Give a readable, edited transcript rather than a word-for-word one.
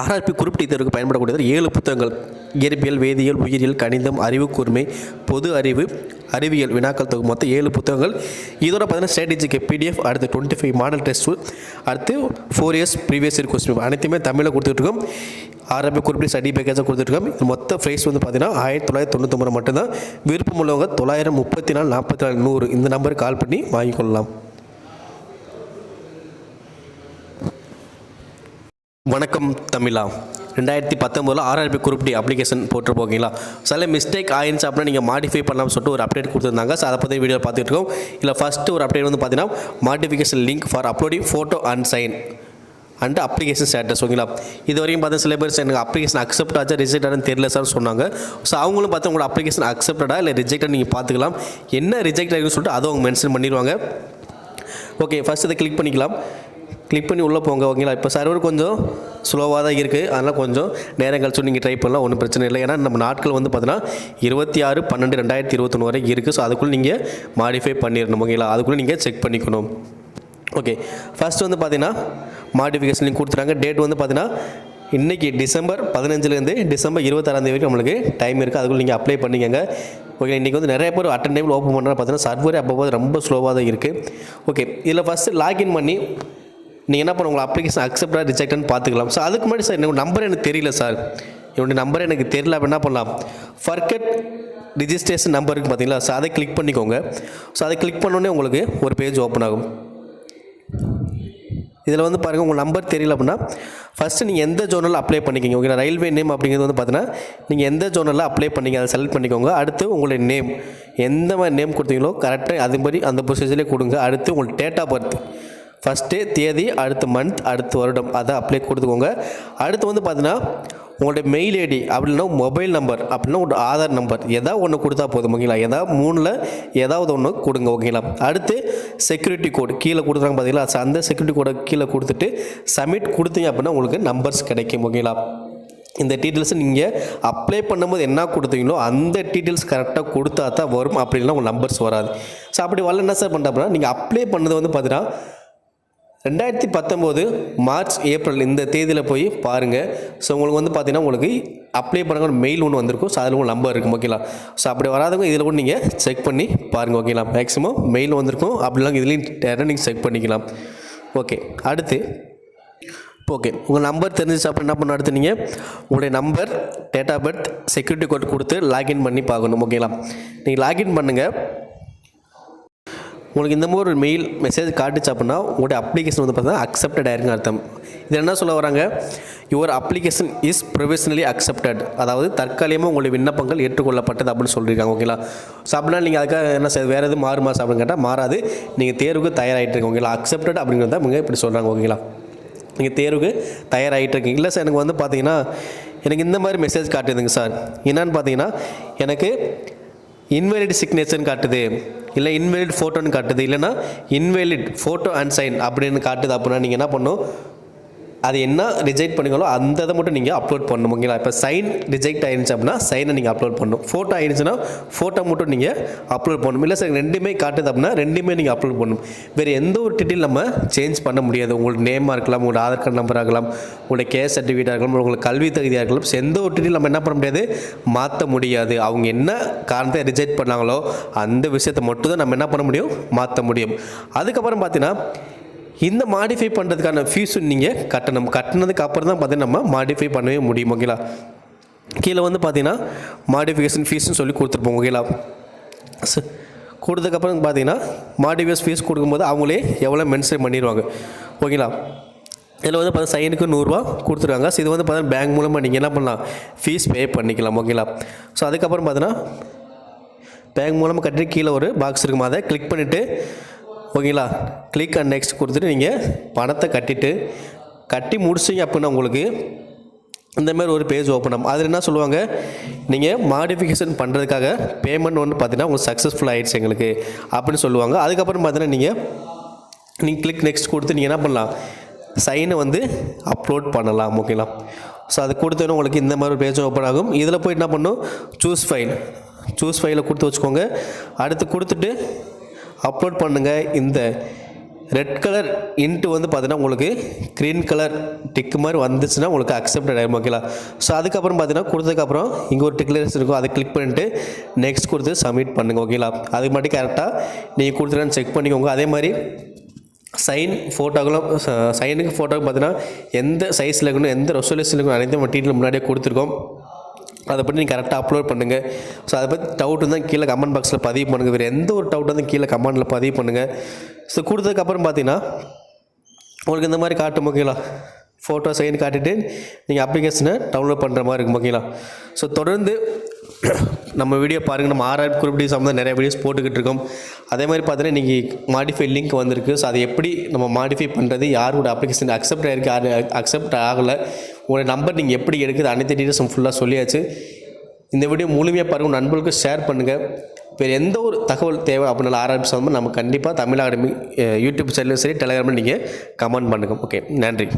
RRB group D தேர்வுக்கு பயன்படக்கூடியது 7 புத்தகங்கள். இயற்பியல், வேதியியல், உயிரியல், கணிதம், அறிவு கூர்மை, பொது அறிவு, அறிவியல் வினாக்கள் தொகுப்பு, மொத்தம் 7 புத்தகங்கள். இதோட பார்த்தீங்கன்னா ஸ்ட்ராட்டஜிக்கு PDF, அடுத்து 25 மாடல் டெஸ்ட்டு, அடுத்து 4 இயர்ஸ் ப்ரீவியஸ் இயர் கொஸ்டின் அனைத்துமே தமிழில் கொடுத்துட்ருக்கோம். ஆர்ஆர்பி குரூப் டி ஸ்டடி பேக்கேஜாக கொடுத்துட்ருக்கோம். இது மொத்த ப்ரைஸ் வந்து பார்த்தீங்கன்னா 1999 மட்டும்தான். விருப்பம் உள்ளவங்க 934 44 100 இந்த நம்பருக்கு கால் பண்ணி வாங்கிக்கொள்ளலாம். வணக்கம் தமிழா. 2019 ஆர்ஆர்பி குரூப் டி அப்ளிகேஷன் போட்டிருப்போங்களா. சில மிஸ்டேக் ஆயிடுச்சு அப்படின்னா நீங்கள் மாடிஃபை பண்ணலாம்னு சொல்லிட்டு ஒரு அப்டேட் கொடுத்துருந்தாங்க. ஸோ அதை பற்றி வீடியோ பார்த்துட்டு இருக்கோம். இல்லை ஃபஸ்ட்டு ஒரு அப்டேட் வந்து பார்த்தீங்கன்னா modification link for uploading photo and sign and application status. ஓகேங்களா, இது வரைக்கும் பார்த்தா சில பேர் எனக்கு அப்ளிகேஷன் அக்செப்ட் ஆச்சா ரிஜெக்ட் ஆனு தெரியல சார் சொன்னாங்க. ஸோ அவங்களும் பார்த்தா உங்களோட அப்ளிகேஷன் அக்செப்டடா இல்லை ரிஜெக்டாக நீங்கள் பார்த்துக்கலாம். என்ன ரிஜெக்ட் ஆகிருக்குன்னு சொல்லிட்டு அதை அவங்க மென்ஷன் பண்ணிடுவாங்க. ஓகே, ஃபஸ்ட் இதை கிளிக் பண்ணிக்கலாம். கிளிக் பண்ணி உள்ளே போங்க. ஓகேங்களா, இப்போ சர்வர் கொஞ்சம் ஸ்லோவாக தான் இருக்குது. அதனால் கொஞ்சம் நேரம் கழிச்சு நீங்கள் ட்ரை பண்ணலாம், ஒன்றும் பிரச்சனை இல்லை. ஏன்னா நம்ம நாட்கள் வந்து பார்த்தீங்கன்னா 26/12/2021 வரைக்கும் இருக்குது. ஸோ அதுக்குள்ளே நீங்கள் மாடிஃபை பண்ணிடணும். ஓகேங்களா, அதுக்குள்ளே நீங்கள் செக் பண்ணிக்கணும். ஓகே, ஃபஸ்ட் வந்து பார்த்தீங்கன்னா மாடிஃபிகேஷன் லிங்க் கொடுத்துறாங்க. டேட் வந்து பார்த்தீங்கன்னா இன்றைக்கி டிசம்பர் 15லேருந்து டிசம்பர் 26 வரைக்கும் நம்மளுக்கு டைம் இருக்குது. அதுக்குள்ளே நீங்கள் அப்ளை பண்ணிக்கங்க. ஓகே, இன்றைக்கி வந்து நிறைய பேர் அட்டன் டைமில் ஓப்பன் பண்ணுறா பார்த்தீங்கன்னா சர்வரே அப்போ ரொம்ப ஸ்லோவாக தான் இருக்குது. ஓகே, இதில் ஃபஸ்ட்டு லாகின் பண்ணி நீங்கள் என்ன பண்ண உங்கள் அப்ளிகேஷன் அக்செப்டாக ரிஜெக்டான்னு பார்த்துக்கலாம். ஸோ அதுக்கு முன்னாடி சார் என்னோட நம்பர் எனக்கு தெரியல சார், என்னுடைய நம்பர் எனக்கு தெரியல அப்போ என்ன பண்ணலாம், ஃபர்கெட் ரிஜிஸ்ட்ரேஷன் நம்பர் இருக்குது பார்த்தீங்களா. ஸோ அதை கிளிக் பண்ணிக்கோங்க. ஸோ அதை கிளிக் பண்ணோன்னே உங்களுக்கு ஒரு பேஜ் ஓப்பன் ஆகும். இதில் வந்து பாருங்கள், உங்கள் நம்பர் தெரியல அப்படின்னா ஃபஸ்ட்டு நீங்கள் எந்த ஜோனலில் அப்ளை பண்ணிக்கிங்க. ஓகே, ரயில்வே நேம் அப்படிங்கிறது வந்து பார்த்தீங்கன்னா நீங்கள் எந்த ஜோனலில் அப்ளை பண்ணிங்க அதை செலக்ட் பண்ணிக்கோங்க. அடுத்து உங்களுடைய நேம் எந்த மாதிரி நேம் கொடுத்தீங்களோ கரெக்டாக அதுபடி அந்த ப்ரொசீஜர்லேயே கொடுங்க. அடுத்து உங்களுக்கு டேட் ஆஃப் பர்த் ஃபஸ்ட்டு தேதி, அடுத்து மந்த், அடுத்து வருடம் அதை அப்ளை கொடுத்துக்கோங்க. அடுத்து வந்து பார்த்தீங்கன்னா உங்களுடைய மெயில் ஐடி அப்படின்னா மொபைல் நம்பர் அப்படின்னா ஒரு ஆதார் நம்பர் ஏதாவது ஒன்று கொடுத்தா போதும். ஓகேங்களா, ஏதாவது 3ல் ஏதாவது ஒன்று கொடுங்க. ஓகேங்களா, அடுத்து செக்யூரிட்டி கோடு கீழே கொடுத்துறாங்க பார்த்தீங்களா. அந்த செக்யூரிட்டி கோடை கீழே கொடுத்துட்டு சப்மிட் கொடுத்தீங்க அப்படின்னா உங்களுக்கு நம்பர்ஸ் கிடைக்கும். ஓகேங்களா, இந்த டீட்டெயில்ஸ் நீங்கள் அப்ளை பண்ணும்போது என்ன கொடுத்தீங்களோ அந்த டீட்டெயில்ஸ் கரெக்டாக கொடுத்தா தான் வரும். அப்படின்னா உங்கள் நம்பர்ஸ் வராது. ஸோ அப்படி வரல என்ன சார் பண்ணுறேன் அப்படின்னா நீங்கள் அப்ளை பண்ணது வந்து பார்த்தீங்கன்னா 2019 மார்ச் ஏப்ரல் இந்த தேதியில் போய் பாருங்கள். ஸோ உங்களுக்கு வந்து பார்த்தீங்கன்னா உங்களுக்கு அப்ளை பண்ணுற ஒரு மெயில் ஒன்று வந்திருக்கும். ஸோ அதில் உங்கள் நம்பர் இருக்கும். ஓகேங்களா, ஸோ அப்படி வராதவங்க இதில் கூட நீங்கள் செக் பண்ணி பாருங்கள். ஓகேங்களா, மேக்ஸிமம் மெயில் வந்திருக்கும், அப்படிலாம் இதுலேயும் டேரெக்டாக நீங்கள் செக் பண்ணிக்கலாம். ஓகே, அடுத்து ஓகே உங்கள் நம்பர் தெரிஞ்சிச்சு அப்போ என்ன பண்ண, அடுத்து நீங்கள் உங்களுடைய number, date of birth, security code கொடுத்து லாகின் பண்ணி பார்க்கணும். ஓகேங்களா, நீங்கள் லாகின் பண்ணுங்கள். உங்களுக்கு இந்த மாதிரி ஒரு மெயில் மெசேஜ் காட்டுச்சு அப்படின்னா உங்களுடைய அப்ளிகேஷன் வந்து பார்த்தீங்கன்னா அக்செப்டட் ஆயிருக்குன்னு அர்த்தம். இது என்ன சொல்ல வராங்க, your application is provisionally accepted, அதாவது தற்காலிகமாக உங்களுடைய விண்ணப்பங்கள் ஏற்றுக்கொள்ளப்பட்டது அப்படின்னு சொல்லியிருக்காங்க. ஓகேங்களா, ஸோ அப்படின்னா நீங்கள் அதுக்காக என்ன சார் வேறு எதுவும் மாறுமா அப்படின்னு கேட்டால் மாறாது. நீங்கள் தேர்வுக்கு தயாராகிட்டு இருக்கீங்க. ஓகேங்களா, அக்செப்டட் அப்படிங்கிறத அவங்க இப்படி சொல்கிறாங்க. ஓகேங்களா, நீங்கள் தேர்வுக்கு தயாராகிட்டு இருக்கீங்க. இல்லை சார் எனக்கு வந்து பார்த்தீங்கன்னா எனக்கு இந்த மாதிரி மெசேஜ் காட்டுதுங்க சார், என்னன்னு பார்த்தீங்கன்னா எனக்கு இன்வேலிட் சிக்னேச்சர்னு காட்டுது, இல்லை இன்வேலிட் ஃபோட்டோன்னு காட்டுது, இல்லைனா இன்வேலிட் ஃபோட்டோ அண்ட் சைன் அப்படின்னு காட்டுது. அப்படின்னா நீங்கள் என்ன பண்ணணும், அது என்ன ரிஜெக்ட் பண்ணிங்களோ அந்த இதை மட்டும் நீங்கள் அப்லோட் பண்ணணும். ஓகேங்களா, இப்போ சைன் ரிஜெக்ட் ஆகிடுச்சு அப்படின்னா சைனை நீங்கள் அப்லோட் பண்ணணும். ஃபோட்டோ ஆகிடுச்சுன்னா ஃபோட்டோ மட்டும் நீங்கள் அப்லோட் பண்ணணும். இல்லை சார் ரெண்டுமே காட்டுது அப்படின்னா ரெண்டுமே நீங்கள் அப்லோட் பண்ணணும். வேறு எந்த ஒரு டீட்டெயில் நம்ம சேஞ்ச் பண்ண முடியாது. உங்களுக்கு நேமாக இருக்கலாம், உங்களோட ஆதார் கார்டு நம்பர் ஆகலாம், உங்களுடைய கேஸ் சர்டிஃபிகேட்டாக இருக்கலாம், உங்களுக்கு கல்வி தகுதியாக இருக்கலாம். எந்த ஒரு டீட்டெயில் நம்ம என்ன பண்ண முடியாது, மாற்ற முடியாது. அவங்க என்ன காரணத்தை ரிஜெக்ட் பண்ணாங்களோ அந்த விஷயத்தை மட்டும் தான் நம்ம என்ன பண்ண முடியும், மாற்ற முடியும். அதுக்கப்புறம் பார்த்தீங்கன்னா இந்த மாடிஃபை பண்ணுறதுக்கான ஃபீஸும் நீங்கள் கட்டணும். கட்டினதுக்கு அப்புறம் தான் பார்த்தீங்கன்னா நம்ம மாடிஃபை பண்ணவே முடியும். ஓகேங்களா, கீழே வந்து பார்த்தீங்கன்னா மாடிஃபிகேஷன் ஃபீஸ்னு சொல்லி கொடுத்துருப்போம். ஓகேங்களா, கொடுத்ததுக்கப்புறம் பார்த்தீங்கன்னா மாடிஃபிகேஷன் ஃபீஸ் கொடுக்கும்போது அவங்களே எவ்வளோ மென்ஷன் பண்ணிடுவாங்க. ஓகேங்களா, இதில் வந்து பார்த்தா சைனுக்கு 100 ரூபா கொடுத்துருக்காங்க. ஸோ இது வந்து பார்த்தீங்கன்னா பேங்க் மூலமாக நீங்கள் என்ன பண்ணலாம், ஃபீஸ் பே பண்ணிக்கலாம். ஓகேங்களா, ஸோ அதுக்கப்புறம் பார்த்தீங்கன்னா பேங்க் மூலமாக கட்டி கீழே ஒரு பாக்ஸ் இருக்கும், அதை கிளிக் பண்ணிவிட்டு ஓகேங்களா கிளிக் அண்ட் நெக்ஸ்ட் கொடுத்துட்டு நீங்கள் பணத்தை கட்டி முடிச்சிங்க அப்படின்னா உங்களுக்கு இந்தமாதிரி ஒரு பேஜ் ஓப்பன் ஆகும். அதில் என்ன சொல்லுவாங்க, நீங்கள் மாடிஃபிகேஷன் பண்ணுறதுக்காக பேமெண்ட் ஒன்று பார்த்தீங்கன்னா உங்களுக்கு சக்ஸஸ்ஃபுல் ஆகிடுச்சு எங்களுக்கு அப்படின்னு சொல்லுவாங்க. அதுக்கப்புறம் பார்த்தீங்கன்னா நீங்கள் கிளிக் நெக்ஸ்ட் கொடுத்து நீங்கள் என்ன பண்ணலாம், சைனை வந்து அப்லோட் பண்ணலாம். ஓகேங்களா, ஸோ அது கொடுத்தோன்னா உங்களுக்கு இந்த மாதிரி ஒரு பேஜ் ஓப்பன் ஆகும். இதில் போய்ட்டு என்ன பண்ணணும், சூஸ் ஃபைலை கொடுத்து வச்சுக்கோங்க. அடுத்து கொடுத்துட்டு அப்லோட் பண்ணுங்கள். இந்த ரெட் கலர் இன்ட்டு வந்து பார்த்தீங்கன்னா உங்களுக்கு க்ரீன் கலர் டிக்கு மாதிரி வந்துச்சுன்னா உங்களுக்கு அக்செப்டட் ஆகிடும் ஓகேங்களா. ஸோ அதுக்கப்புறம் பார்த்தீங்கன்னா கொடுத்ததுக்கப்புறம் இங்கே ஒரு டிக்ளேர்ஸ் இருக்கும், அதை கிளிக் பண்ணிட்டு நெக்ஸ்ட் கொடுத்து சப்மிட் பண்ணுங்கள் ஓகேங்களா. அதுக்கு மட்டும் கரெக்டாக நீங்கள் கொடுத்துருக்கான்னு செக் பண்ணிக்கோங்க. அதே மாதிரி சைனுக்கு ஃபோட்டோக்கு பார்த்தீங்கன்னா எந்த சைஸில் இருக்கணும், எந்த ரெசல்யூஷன் இருக்கணும், அனைத்தும் மெட்டீரியல் முன்னாடியே கொடுத்துருக்கோம். அதை பற்றி நீங்கள் கரெக்டாக அப்லோட் பண்ணுங்கள். ஸோ அதை பற்றி டவுட் இருந்தால் கீழே கமெண்ட் பாக்ஸில் பதிவு பண்ணுங்கள். வேறு எந்த ஒரு டவுட் வந்து கீழே கமெண்டில் பதிவு பண்ணுங்கள். ஸோ கொடுத்ததுக்கப்புறம் பார்த்தீங்கன்னா உங்களுக்கு இந்த மாதிரி காட்டும் ஓகேங்களா. ஃபோட்டோ சைன் காட்டிட்டு நீங்கள் அப்ளிகேஷனை டவுன்லோட் பண்ணுற மாதிரி இருக்கும் ஓகேங்களா. ஸோ தொடர்ந்து நம்ம வீடியோ பாருங்கள். நம்ம ஆர்ஆர் குரூப் டி சம்மந்தம் நிறைய வீடியோஸ் போட்டுக்கிட்டு இருக்கோம். அதே மாதிரி பார்த்தீங்கன்னா இன்றைக்கி மாடிஃபை லிங்க் வந்திருக்கு. ஸோ அதை எப்படி நம்ம மாடிஃபை பண்ணுறது, யாரோட அப்ளிகேஷன் அக்செப்ட் ஆகிருக்கு, யார் அக்செப்ட் ஆகலை, உங்களோட நம்பர் நீங்கள் எப்படி எடுக்குது, அனைத்து டீட்டெயில்ஸ் ஃபுல்லாக சொல்லியாச்சு. இந்த வீடியோ முழுமையாக பாருங்கள், நண்பர்களுக்கு ஷேர் பண்ணுங்கள். வேறு எந்த ஒரு தகவல் தேவை அப்படின்னாலும் ஆர்ஆர் சம்மந்தமாக நம்ம கண்டிப்பாக தமிழ் அகாடமி யூடியூப் சேனலும் சரி, டெலிகிராமில் நீங்கள் கமெண்ட் பண்ணுங்கள். ஓகே, நன்றி.